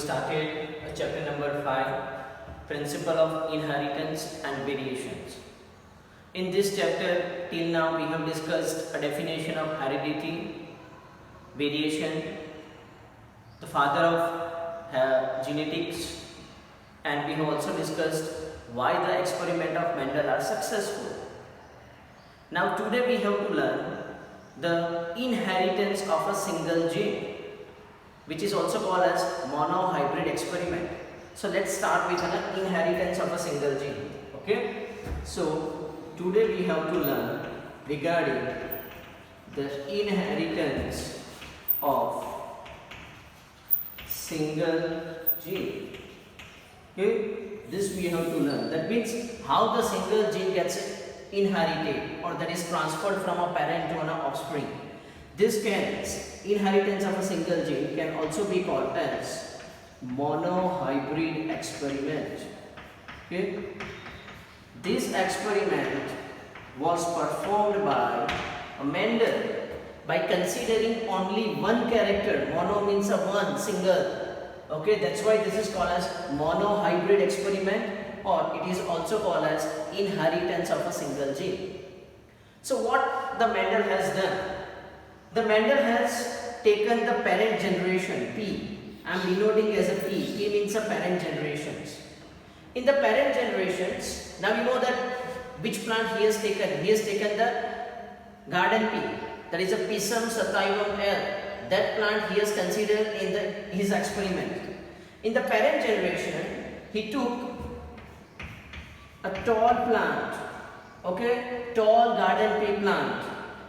started chapter number 5, Principle of Inheritance and Variations. In this chapter, till now we have discussed a definition of heredity, variation, the father of genetics, and we have also discussed why the experiment of Mendel are successful. Now today we have to learn the inheritance of a single gene, which is also called as monohybrid experiment. So let's start with an inheritance of a single gene. Okay, so today we have to learn regarding the inheritance of single gene. Okay, this we have to learn. That means how the single gene gets inherited, or that is transferred from a parent to an offspring. This inheritance of a single gene can also be called as monohybrid experiment. Okay, this experiment was performed by Mendel by considering only one character. Mono means a one, single. Okay, that's why this is called as monohybrid experiment, or it is also called as inheritance of a single gene. So what the Mendel has done? The Mendel has taken the parent generation P. I am denoting as a P. P means a parent generations. In the parent generations, now you know that which plant he has taken. He has taken the garden pea. That is a Pisum sativum L. That plant he has considered in his experiment. In the parent generation, he took a tall plant, okay, tall garden pea plant,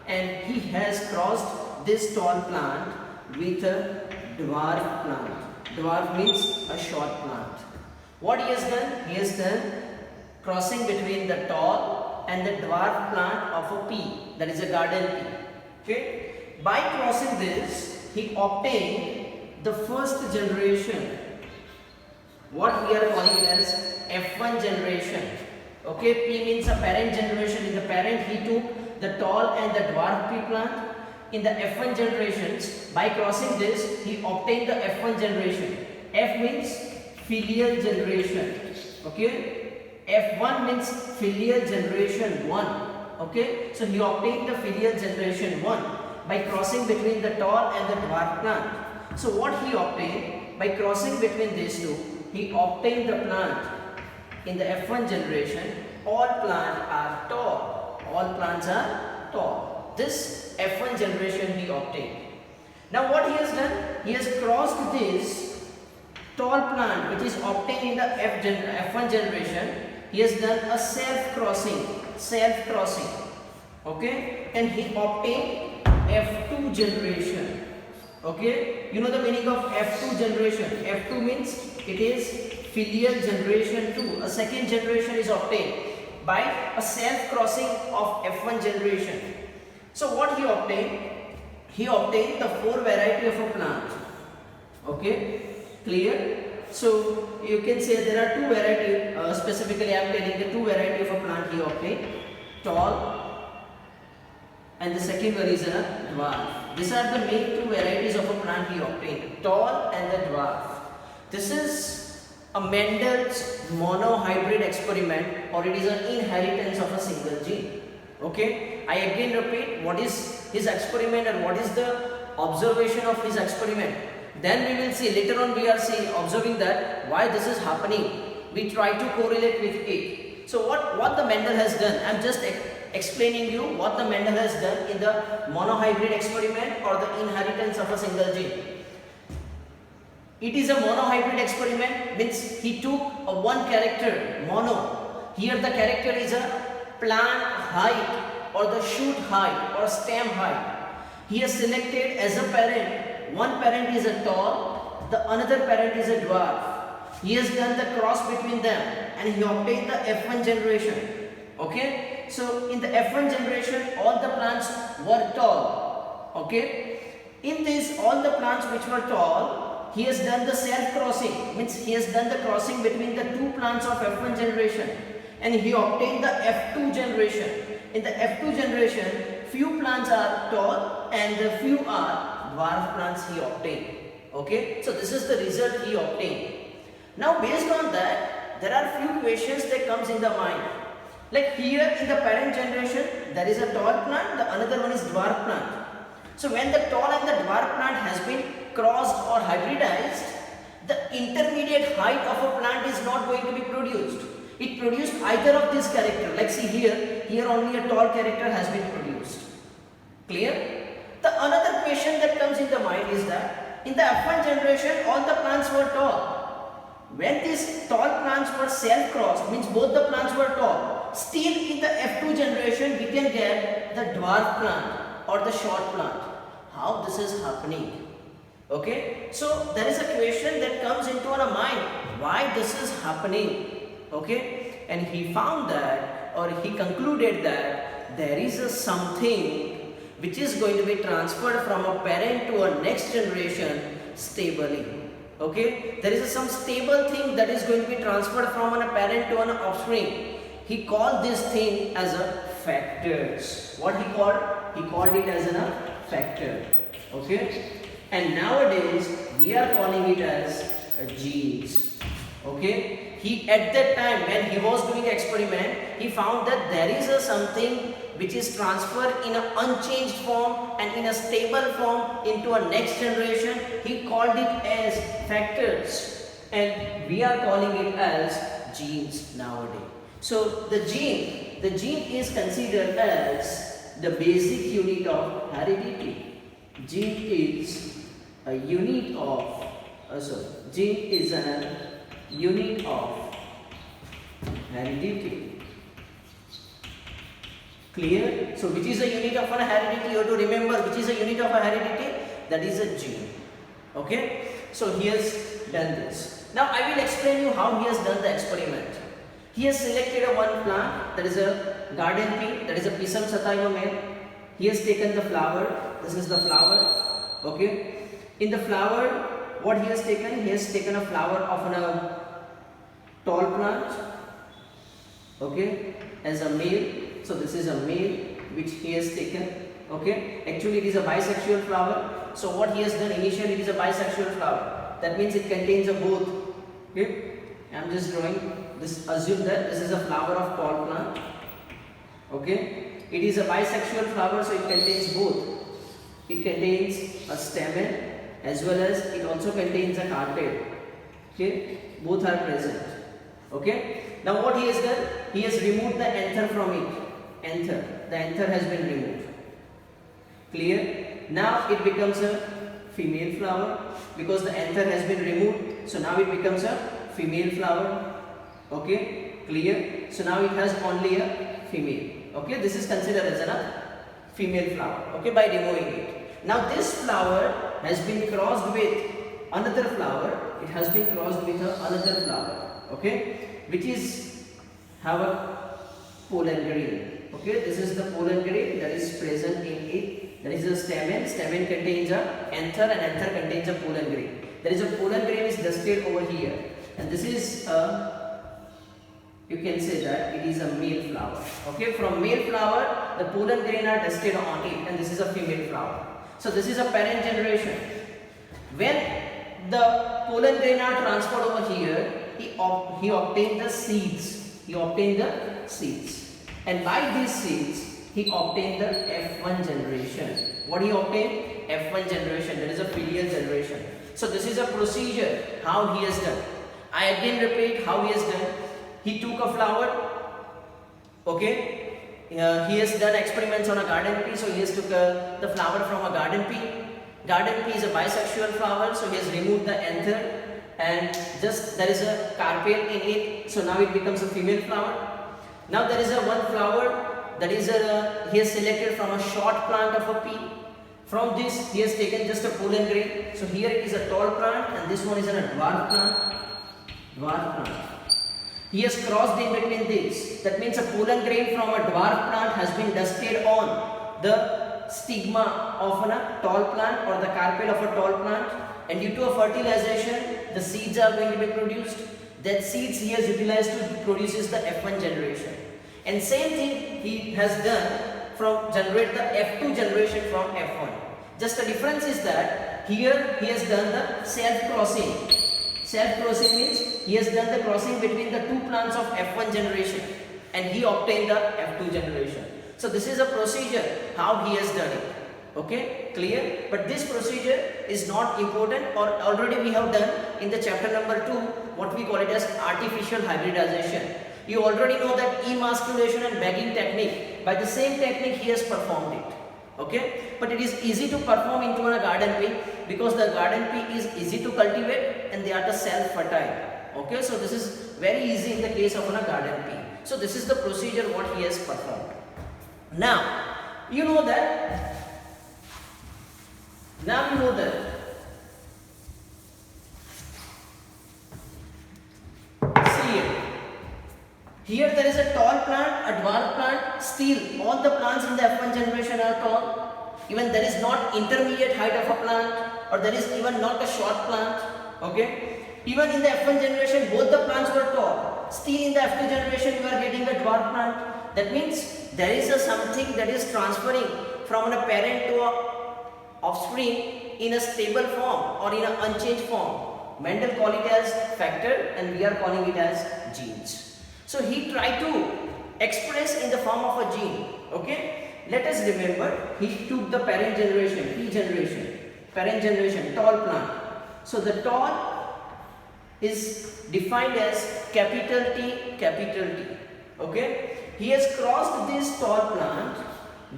and he has crossed this tall plant with a dwarf plant. Dwarf means a short plant. What he has done? He has done crossing between the tall and the dwarf plant of a pea, that is a garden pea. Okay. By crossing this, he obtained the first generation. What we are calling it as F1 generation. Okay, P means a parent generation. In the parent, he took the tall and the dwarf pea plant. In the F1 generations, by crossing this, he obtained the F1 generation. F means filial generation. Okay, F1 means filial generation 1. Okay, so he obtained the filial generation 1 by crossing between the tall and the dwarf plant. So what he obtained? By crossing between these two, he obtained the plant. In the F1 generation, all plants are tall. All plants are tall. This F1 generation he obtained. Now what he has done? He has crossed this tall plant which is obtained in the F1 generation. He has done a self-crossing. Okay, and he obtained F2 generation. Okay, you know the meaning of F2 generation. F2 means it is filial generation 2. A second generation is obtained by a self-crossing of F1 generation. So what he obtained? He obtained the 4 variety of a plant. Okay, clear? So you can say there are 2 variety. Specifically, I am telling the 2 variety of a plant he obtained: tall, and the second one is a dwarf. These are the main 2 varieties of a plant he obtained: tall and the dwarf. This is a Mendel's monohybrid experiment, or it is an inheritance of a single gene. Okay, I again repeat, what is his experiment and what is the observation of his experiment. Then we will see later on. We are observing that why this is happening. We try to correlate with it. So what the Mendel has done, I am just explaining you what the Mendel has done in the monohybrid experiment or the inheritance of a single gene. It is a monohybrid experiment, means he took a one character, mono. Here the character is a plant height or the shoot height or stem height. He has selected as a parent. One parent is a tall, the another parent is a dwarf. He has done the cross between them and he obtained the F1 generation. Okay, so in the F1 generation, all the plants were tall. Okay, in this, all the plants which were tall, he has done the self-crossing, means he has done the crossing between the 2 plants of F1 generation, and he obtained the F2 generation. In the F2 generation, few plants are tall and the few are dwarf plants he obtained. Okay, so this is the result he obtained. Now based on that, there are few questions that comes in the mind. Like here in the parent generation, there is a tall plant, the another one is dwarf plant. So when the tall and the dwarf plant has been crossed or hybridized, the intermediate height of a plant is not going to be produced. It produced either of these character. Like see here only a tall character has been produced. Clear? The another question that comes in the mind is that in the F1 generation, all the plants were tall. When these tall plants were self-crossed, means both the plants were tall, still in the F2 generation, we can get the dwarf plant or the short plant. How this is happening? Okay, so there is a question that comes into our mind, why this is happening? Okay, and he found that, or he concluded that there is a something which is going to be transferred from a parent to a next generation stably. Okay, there is some stable thing that is going to be transferred from a parent to an offspring. He called this thing as a factors. What he called? He called it as a factor. Okay, and nowadays we are calling it as genes. Okay, he at that time when he was doing experiment, he found that there is a something which is transferred in an unchanged form and in a stable form into a next generation. He called it as factors, and we are calling it as genes nowadays. So the gene is considered as the basic unit of heredity. Gene is a unit of gene is a unit of heredity. Clear? So which is a unit of a heredity? You have to remember which is a unit of a heredity, that is a gene. Okay, so he has done this. Now I will explain you how he has done the experiment. He has selected a one plant, that is a garden pea, that is a Pisum sativa male. He has taken the flower. This is the flower. Okay, in the flower, what he has taken? He has taken a flower of a tall plant. Okay, as a male. So this is a male which he has taken. Okay, actually it is a bisexual flower. So what he has done initially, it is a bisexual flower. That means it contains a both. Okay, I am just drawing this. Assume that this is a flower of tall plant. Okay, it is a bisexual flower, so it contains both. It contains a stamen as well as it also contains a carpet. Okay, both are present. Okay, now what he has done? He has removed the anther from it. The anther has been removed. Clear? Now it becomes a female flower because the anther has been removed. So now it becomes a female flower. Okay, clear? So now it has only a female. Okay, this is considered as a female flower. Okay, by removing it. Now this flower has been crossed with another flower. It has been crossed with another flower. Okay, which is have a pollen grain. Okay, this is the pollen grain that is present in it. That is a stamen. Stamen contains a anther and anther contains a pollen grain. There is a pollen grain is dusted over here, and this is a, you can say that it is a male flower. Okay, from male flower the pollen grain are dusted on it, and this is a female flower. So this is a parent generation. When the pollen grain are transferred over here, he obtained the seeds. He obtained the seeds. And by these seeds, he obtained the F1 generation. What he obtained? F1 generation. That is a filial generation. So this is a procedure how he has done. I again repeat how he has done. He took a flower. Okay. He has done experiments on a garden pea. So he has took the flower from a garden pea. Garden pea is a bisexual flower. So he has removed the anther. And just there is a carpel in it. So now it becomes a female flower. Now there is a one flower that is he has selected from a short plant of a pea. From this he has taken just a pollen grain. So here it is a tall plant and this one is a dwarf plant. Dwarf plant. He has crossed in between this. That means a pollen grain from a dwarf plant has been dusted on the stigma of a tall plant or the carpel of a tall plant, and due to a fertilization the seeds are going to be produced. That seeds he has utilized to produces the F1 generation. And same thing he has done from generate the F2 generation from F1. Just the difference is that here he has done the self crossing. Self crossing means he has done the crossing between the two plants of F1 generation and he obtained the F2 generation. So this is a procedure how he has done it. Okay, clear? But this procedure is not important, or already we have done in the chapter number 2 what we call it as artificial hybridization. You already know that emasculation and bagging technique. By the same technique he has performed it. Okay, but it is easy to perform into a garden pea because the garden pea is easy to cultivate and they are the self fertile. Okay, so this is very easy in the case of a garden pea. So this is the procedure what he has performed. Now you know that see here there is a tall plant, a dwarf plant. Still all the plants in the F1 generation are tall. Even there is not intermediate height of a plant, or there is even not a short plant. Okay, even in the F1 generation both the plants were tall. Still in the F2 generation you are getting a dwarf plant. That means there is a something that is transferring from a parent to a offspring in a stable form or in an unchanged form. Mendel called it as factor and we are calling it as genes. So he tried to express in the form of a gene. Okay, let us remember he took the parent generation, P generation, parent generation, tall plant. So the tall is defined as capital T, capital T. Okay, he has crossed this tall plant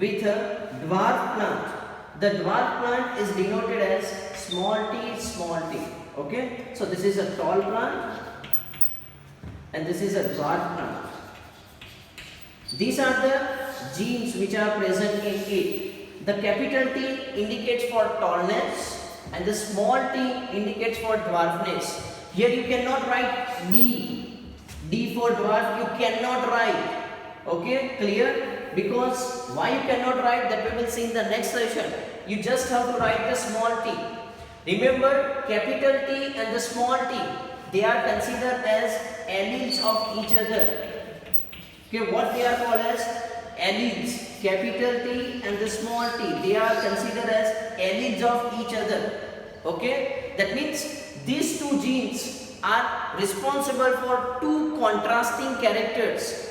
with a dwarf plant. The dwarf plant is denoted as small t, small t. Okay, so this is a tall plant and this is a dwarf plant. These are the genes which are present in it. The capital T indicates for tallness and the small t indicates for dwarfness. Here you cannot write D for dwarf you cannot write. Okay, clear? Because why you cannot write, that we will see in the next session. You just have to write the small t. Remember, capital T and the small t, they are considered as alleles of each other. Okay, what they are called as alleles. Capital T and the small t, they are considered as alleles of each other. Okay, that means these two genes are responsible for two contrasting characters.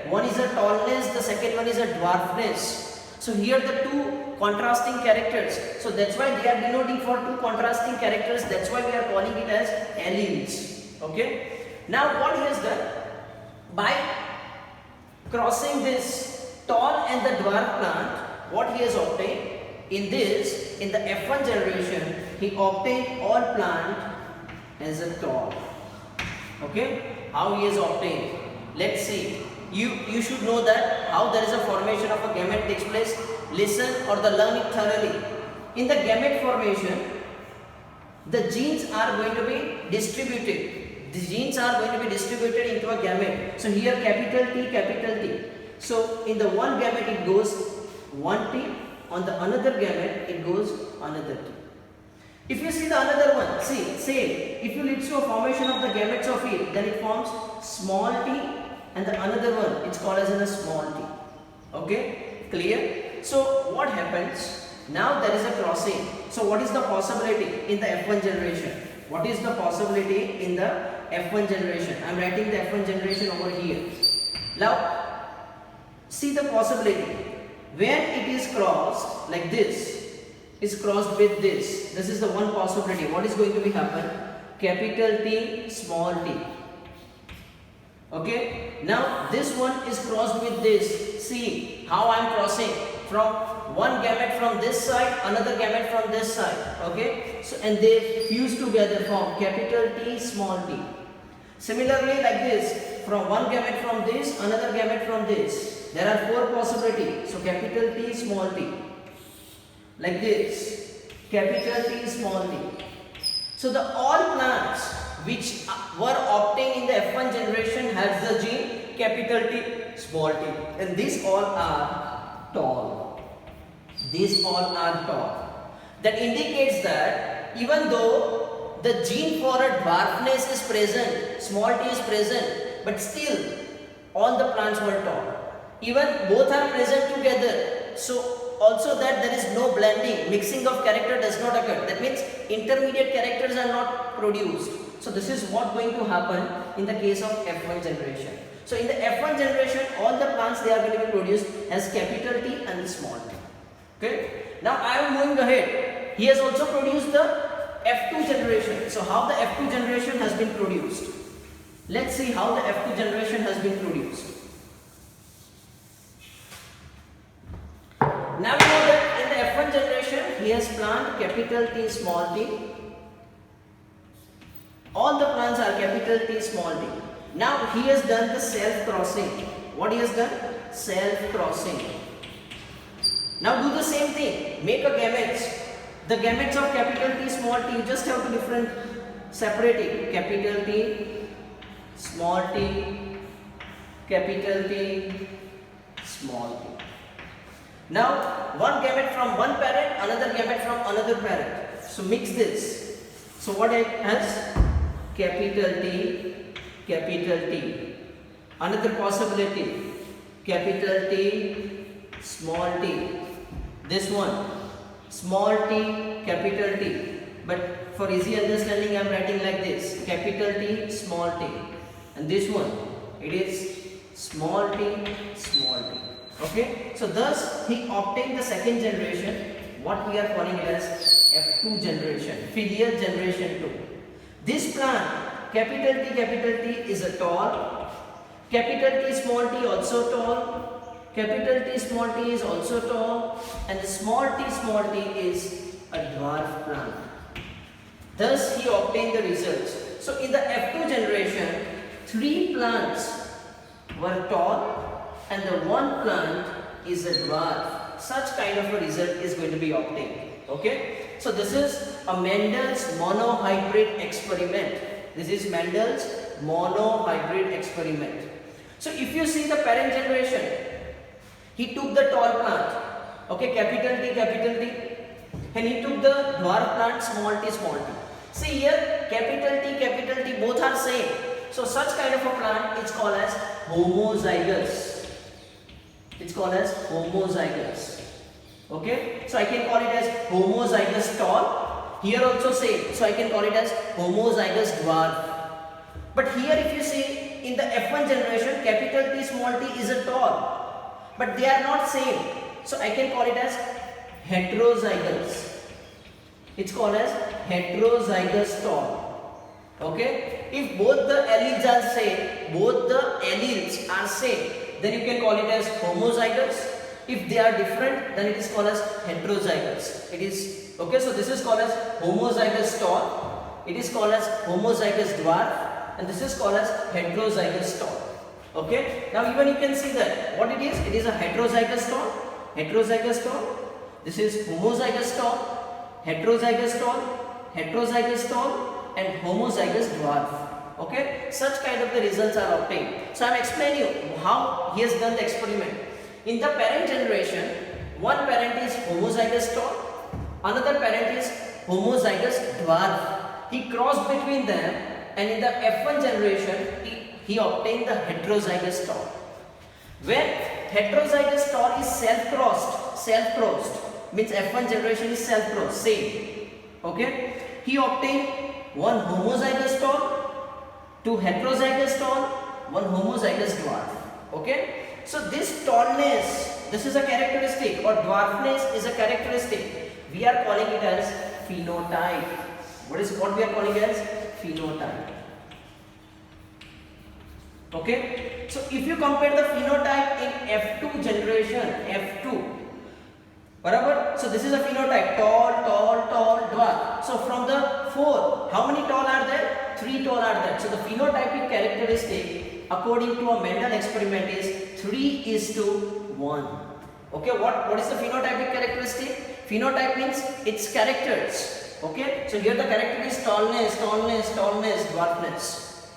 One is a tallness, the second one is a dwarfness. So here the two contrasting characters. So that's why they are denoting for two contrasting characters. That's why we are calling it as alleles. Okay. Now what he has done, by crossing this tall and the dwarf plant, what he has obtained in the F1 generation, he obtained all plant as a tall. Okay, how he has obtained? Let's see. You should know that how there is a formation of a gamete takes place. Listen or learn it thoroughly. In the gamete formation, the genes are going to be distributed. The genes are going to be distributed into a gamete. So here capital T, capital T. So in the one gamete it goes one T. On the another gamete it goes another T. If you see the another one, see, same. If you lead to a formation of the gametes of it, then it forms small t, and the another one, it's called as a small t. Okay, clear? So what happens? Now there is a crossing. So what is the possibility in the F1 generation? What is the possibility in the F1 generation? I am writing the F1 generation over here. Now, see the possibility. When it is crossed like this, is crossed with this. This is the one possibility. What is going to be happen? Capital T, small t. Okay. Now this one is crossed with this. See how I am crossing from one gamete from this side, another gamete from this side. Okay. So and they fuse together form capital T, small t. Similarly, like this, from one gamete from this, another gamete from this. There are four possibilities. So capital T, small t. Like this, capital T, small t. So the all plants which were obtained in the F1 generation has the gene capital T, small t, and these all are tall. These all are tall. That indicates that even though the gene for a dwarfness is present, small t is present, but still all the plants were tall. Even both are present together. So also that there is no blending, mixing of character does not occur. That means intermediate characters are not produced. So this is what going to happen in the case of F1 generation. So in the F1 generation, all the plants they are going to be produced as capital T and small t. Okay. Now I am moving ahead. He has also produced the F2 generation. So how the F2 generation has been produced? Let's see how the F2 generation has been produced. Now we know that in the F1 generation, he has planted capital T small t. All the plants are capital T small t. Now he has done the self crossing. What he has done? Self crossing. Now do the same thing. Make a gametes. The gametes of capital T small t, you just have to separate it. Capital T, small t, capital T, small t. Now one gamete from one parent, another gamete from another parent. So mix this. So what it has? Capital T, capital T. Another possibility. Capital T, small t. This one. Small t, capital T. But for easy understanding, I am writing like this. Capital T, small t. And this one, it is small t, small t. Okay. So thus he obtained the second generation, what we are calling as F2 generation, filial generation 2. This plant, capital T is a tall, capital T small t also tall, capital T small t is also tall, and the small t is a dwarf plant. Thus he obtained the results. So in the F2 generation, 3 plants were tall and the 1 plant is a dwarf. Such kind of a result is going to be obtained. Okay. So this is a Mendel's monohybrid experiment. This is Mendel's monohybrid experiment. So if you see the parent generation, he took the tall plant, okay, capital T, and he took the dwarf plant, small t. See here, capital T, both are same. So such kind of a plant is called as homozygous. It's called as homozygous. Okay, so I can call it as homozygous tall. Here also same, so I can call it as homozygous dwarf. But here if you see in the F1 generation, capital T small t is a tall, but they are not same. So I can call it as heterozygous. It's called as heterozygous tall. Okay, if both the alleles are same, then you can call it as homozygous. If they are different, then it is called as heterozygous. It is okay. So this is called as homozygous tall. It is called as homozygous dwarf, and this is called as heterozygous tall. Okay. Now even you can see that what it is. It is a heterozygous tall. Heterozygous tall. This is homozygous tall. Heterozygous tall. Heterozygous tall, and homozygous dwarf. Okay. Such kind of the results are obtained. So I am explaining you how he has done the experiment. In the parent generation, one parent is homozygous tall, another parent is homozygous dwarf. He crossed between them, and in the F1 generation, he obtained the heterozygous tall. When heterozygous tall is self-crossed means F1 generation is self-crossed, same. Okay, he obtained one homozygous tall, 2 heterozygous tall, 1 homozygous dwarf. Okay. So this tallness, this is a characteristic, or dwarfness is a characteristic. We are calling it as phenotype. What we are calling as phenotype. Okay. So if you compare the phenotype in F2 generation, F2, barabar? So this is a phenotype, tall, dwarf. So from the 4, how many tall are there? 3 tall are there. So the phenotypic characteristic according to a Mendel experiment is 3:1. Okay, what is the phenotypic characteristic? Phenotype means its characters. Okay, so here the character is tallness, dwarfness.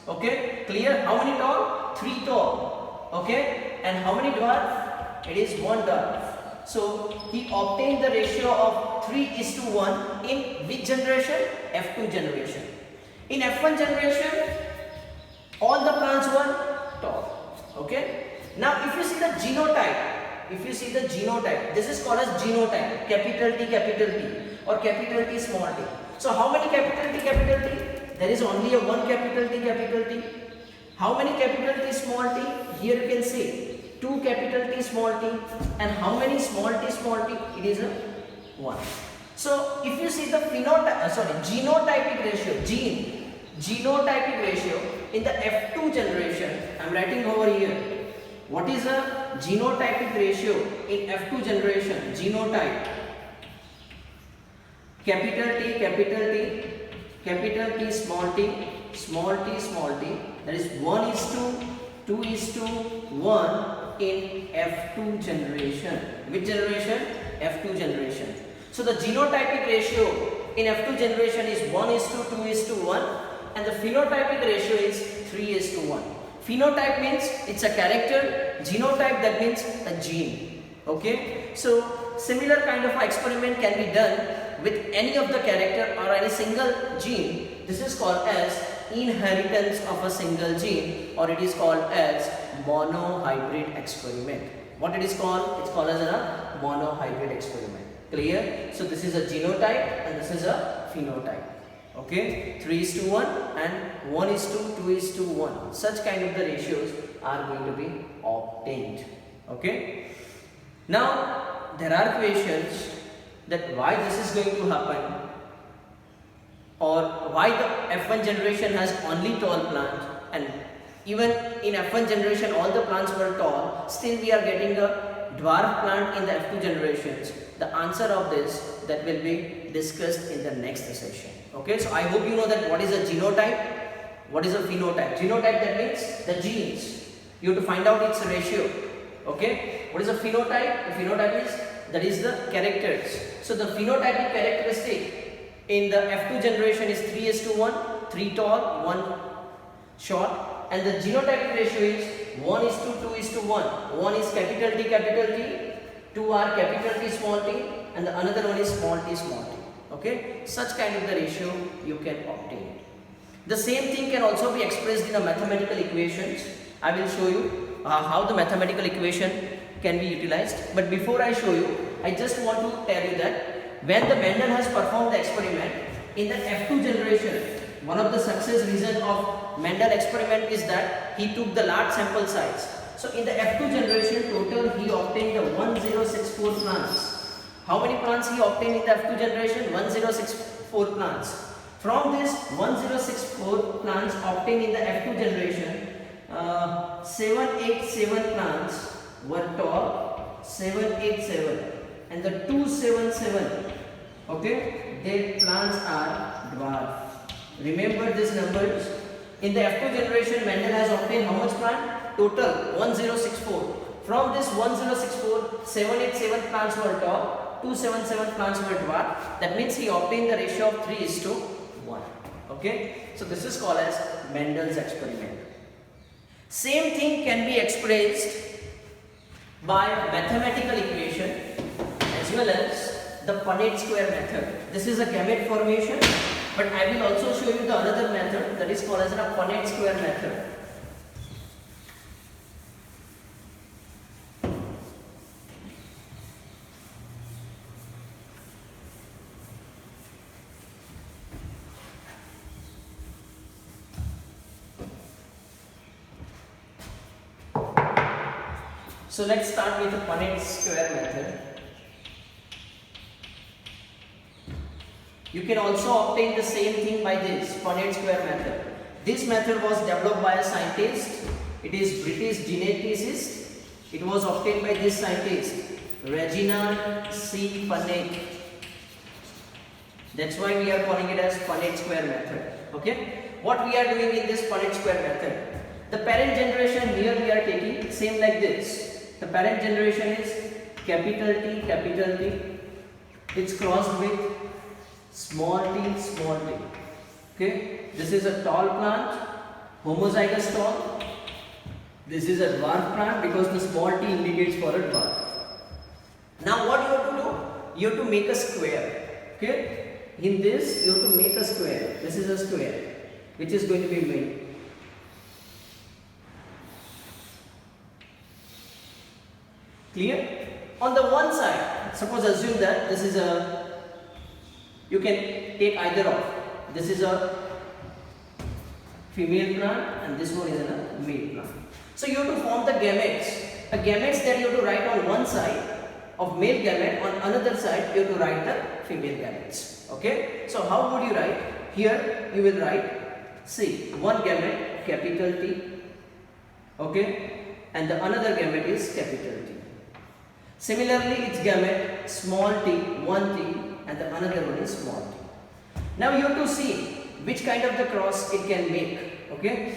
Okay, clear? How many tall? 3 tall. Okay, and how many dwarf? It is 1 dwarf. So he obtained the ratio of 3:1 in which generation? F2 generation. In F1 generation, all the plants were tall. Okay. Now if you see the genotype, if you see the genotype, this is called as genotype, capital T or capital T small t. So how many capital T? There is only a one capital T. How many capital T small t? Here you can see 2 capital T small t, and how many small t? It is a 1. So if you see the genotypic ratio, genotypic ratio in the F2 generation, I am writing over here. What is a genotypic ratio in F2 generation? Genotype, capital T, small t, that is 1:2:1 in F2 generation. Which generation? F2 generation. So the genotypic ratio in F2 generation is 1:2:1, and the phenotypic ratio is 3:1. Phenotype means it's a character, genotype that means a gene. Okay, so similar kind of experiment can be done with any of the character or any single gene. This is called as inheritance of a single gene, or it is called as monohybrid experiment. What it is called? It's called as a monohybrid experiment. Clear? So this is a genotype and this is a phenotype. Okay, 3:1 and 1:2:1. Such kind of the ratios are going to be obtained. Okay. Now there are questions that why this is going to happen, or why the F1 generation has only tall plant, and even in F1 generation all the plants were tall, still we are getting a dwarf plant in the F2 generations. The answer of this that will be discussed in the next session. Okay, so I hope you know that what is a genotype, what is a phenotype. Genotype, that means the genes. You have to find out its ratio. Okay, what is a phenotype? The phenotype is the characters. So the phenotypic characteristic in the F2 generation is 3:1, 3 tall, 1 short, and the genotypic ratio is 1:2:1. 1 is capital T, 2 are capital T small t, and the another one is small t. Okay, such kind of the ratio you can obtain. The same thing can also be expressed in a mathematical equations. I will show you how the mathematical equation can be utilized. But before I show you, I just want to tell you that when the Mendel has performed the experiment in the F2 generation, one of the success reason of Mendel experiment is that he took the large sample size. So in the F2 generation total he obtained the 1064 plants. How many plants he obtained in the F2 generation? 1064 plants. From this 1064 plants obtained in the F2 generation, 787 plants were tall, 787, and the 277, okay, their plants are dwarf. Remember these numbers. In the F2 generation, Mendel has obtained how much plant? Total 1064. From this 1064, 787 plants were tall, 277 plants were dwarf. That means he obtained the ratio of 3:1. Okay, so this is called as Mendel's experiment. Same thing can be expressed by mathematical equation as well as the Punnett square method. This is a gamete formation, but I will also show you the another method that is called as a Punnett square method. So let's start with the Punnett square method. You can also obtain the same thing by this Punnett square method. This method was developed by a scientist. It is British geneticist. It was obtained by this scientist Reginald C. Punnett. That's why we are calling it as Punnett square method. Okay. What we are doing in this Punnett square method? The parent generation here we are taking same like this. The parent generation is capital T. It's crossed with small t. Okay, this is a tall plant, homozygous tall. This is a dwarf plant because the small t indicates for a dwarf. Now what you have to do? You have to make a square. Okay, in this you have to make a square. This is a square which is going to be made. Clear? On the one side, suppose assume that this is a, you can take either of, this is a female plant and this one is a male plant. So you have to form the gametes. A gametes that you have to write on one side of male gamete, on another side you have to write the female gametes. Okay? So how would you write? Here you will write, see, one gamete capital T, okay, and the another gamete is capital T. Similarly, its gamete small t, one t, and the another one is small t. Now you have to see which kind of the cross it can make. Okay.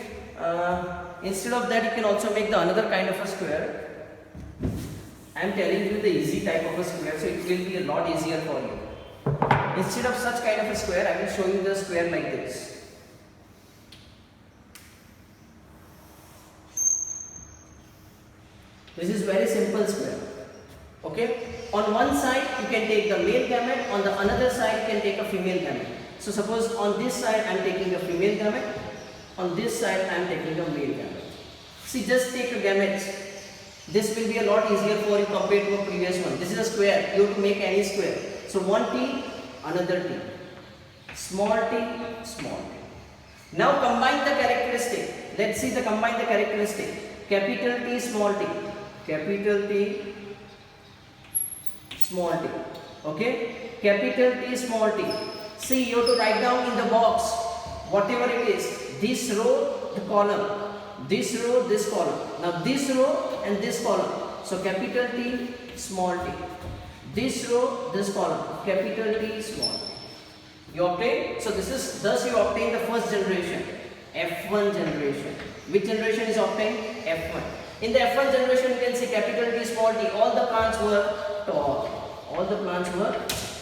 Instead of that, you can also make the another kind of a square. I am telling you the easy type of a square, so it will be a lot easier for you. Instead of such kind of a square, I will show you the square like this. This is very simple square. Okay. On one side you can take the male gamete, on the another side you can take a female gamete. So suppose on this side I am taking a female gamete, on this side I am taking a male gamete. See, just take a gamete. This will be a lot easier for you compared to a previous one. This is a square. You have to make any square. So one t, another t, small t, small t. Now combine the characteristic. Let's see the combine the characteristic. Capital T, small t, capital T, small t. Okay, capital T, small t. See, you have to write down in the box whatever it is. This row, the column. This row, this column. Now this row and this column. So capital T, small t. This row, this column. Capital T, small t. You obtain. So this is, thus you obtain the first generation, F1 generation. Which generation is obtained? F1. In the F1 generation, you can see capital T, small t. All the plants were tall. All the plants were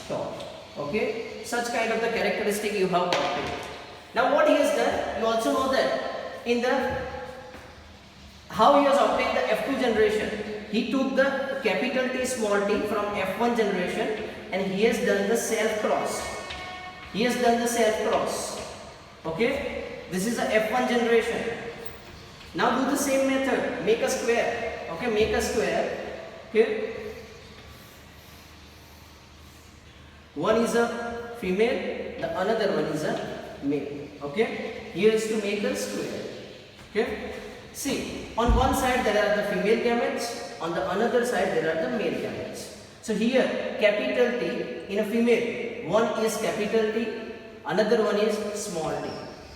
tall. Okay. Such kind of the characteristic you have obtained. Now what he has done? You also know that in the how he has obtained the F2 generation. He took the capital T, small t from F1 generation and he has done the self cross. He has done the self cross. Okay. This is a F1 generation. Now do the same method. Make a square. Okay. Make a square. Okay. One is a female, the another one is a male. Okay. Here is to make a square. Okay. See, on one side there are the female gametes, on the another side there are the male gametes. So here capital T in a female, one is capital T, another one is small t.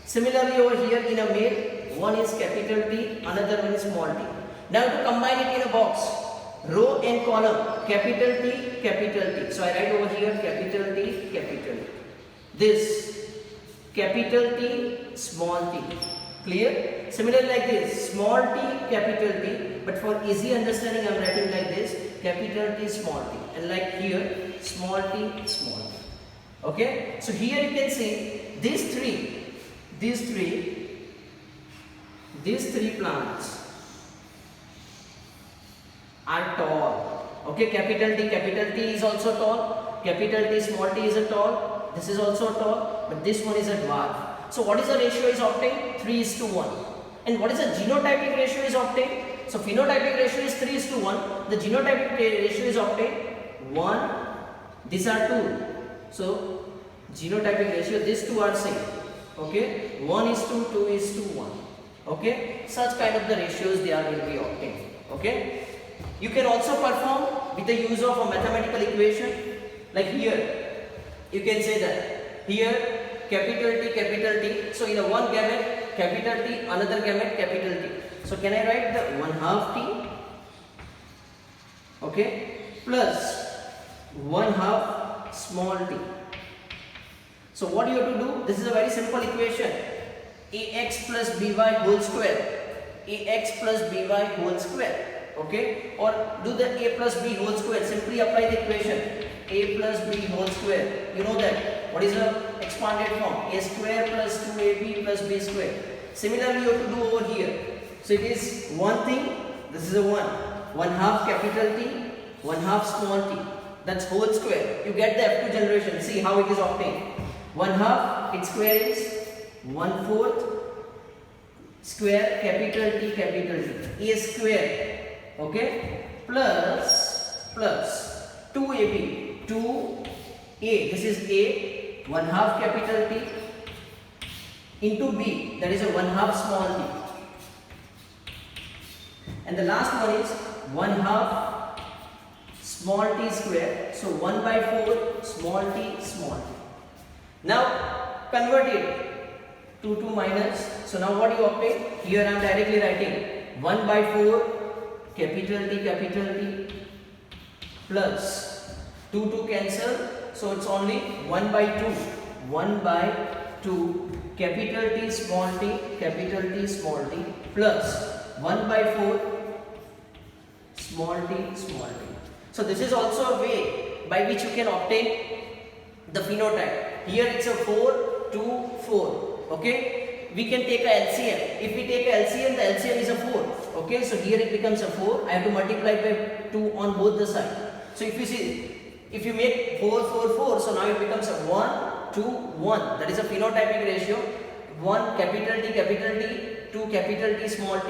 Similarly over here in a male, one is capital T, another one is small t. Now to combine it in a box, row and column, capital T, capital T. So I write over here capital T, capital T. This capital T, small t. Clear? Similarly like this, small t, capital T, but for easy understanding I am writing like this, capital T, small t, and like here, small t, small t. Okay? So here you can see these three plants are tall. Okay, capital T is also tall, capital T, small t is a tall, this is also tall, but this one is a dwarf. So what is the ratio is obtained? 3:1. And what is the genotypic ratio is obtained? So phenotypic ratio is 3:1. The genotypic ratio is obtained 1. These are 2. So genotypic ratio, these two are same. Okay, 1:2, 2:1. Okay, such kind of the ratios they are will be obtained. Okay, you can also perform with the use of a mathematical equation. Like here, you can say that here capital T. So in a one gamete, capital T, another gamete, capital T. So can I write the 1/2 T? Okay, plus 1/2 small t. So what you have to do? This is a very simple equation. Ax plus by whole square. Ax plus by whole square. Okay, or do the a plus b whole square. Simply apply the equation. A plus b whole square. You know that. What is the expanded form? A square plus 2ab plus b square. Similarly, you have to do over here. So it is one thing. This is a 1. 1/2 capital T, 1/2 small t. That's whole square. You get the F2 generation. See how it is obtained. 1/2 its square is 1/4 square capital T, capital T. A square. Okay. plus 2ab, 2a, this is a 1/2 capital T into b, that is a 1/2 small t, and the last one is 1/2 small t square, so 1/4 small t small t. Now convert it 2 to minus, so now what you obtain? Here I am directly writing 1/4 capital T plus 2 to cancel, so it's only 1/2 capital T small t plus 1/4 small t small t. So this is also a way by which you can obtain the phenotype. Here it's a 4 2 4. Okay, we can take a LCM. If we take a LCM, the LCM is a 4. Okay, so here it becomes a 4. I have to multiply by 2 on both the sides. So if you see, if you make 4 4 4, so now it becomes a 1 2 1. That is a phenotypic ratio. 1 capital T, 2 capital T small t,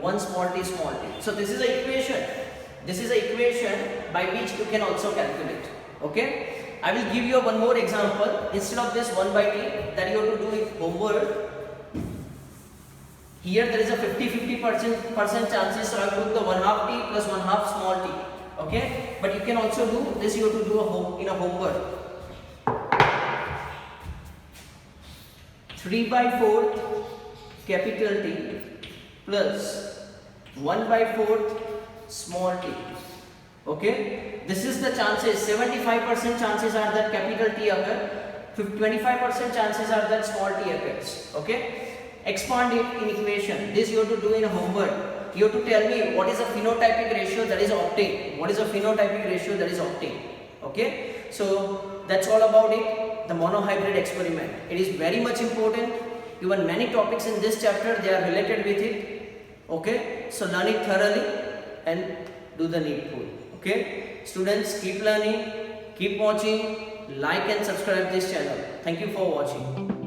1 small t small t. So this is a equation. This is a equation by which you can also calculate. Okay, I will give you one more example. Instead of this 1/t that you have to do with homework, here there is a 50% chances, so I will put the 1/2 t plus 1/2 small t. Okay, but you can also do this, you have to do in a homework. 3/4 capital T plus 1/4 small t. Okay, this is the chances. 75% chances are that capital T occur, 25% chances are that small t occurs. Okay, expand it in equation. This you have to do in a homework. You have to tell me what is a phenotypic ratio that is obtained. What is a phenotypic ratio that is obtained? Okay, so that's all about it. The monohybrid experiment. It is very much important. Even many topics in this chapter, they are related with it. Okay, so learn it thoroughly and do the needful. Okay, students, keep learning, keep watching, like and subscribe this channel. Thank you for watching.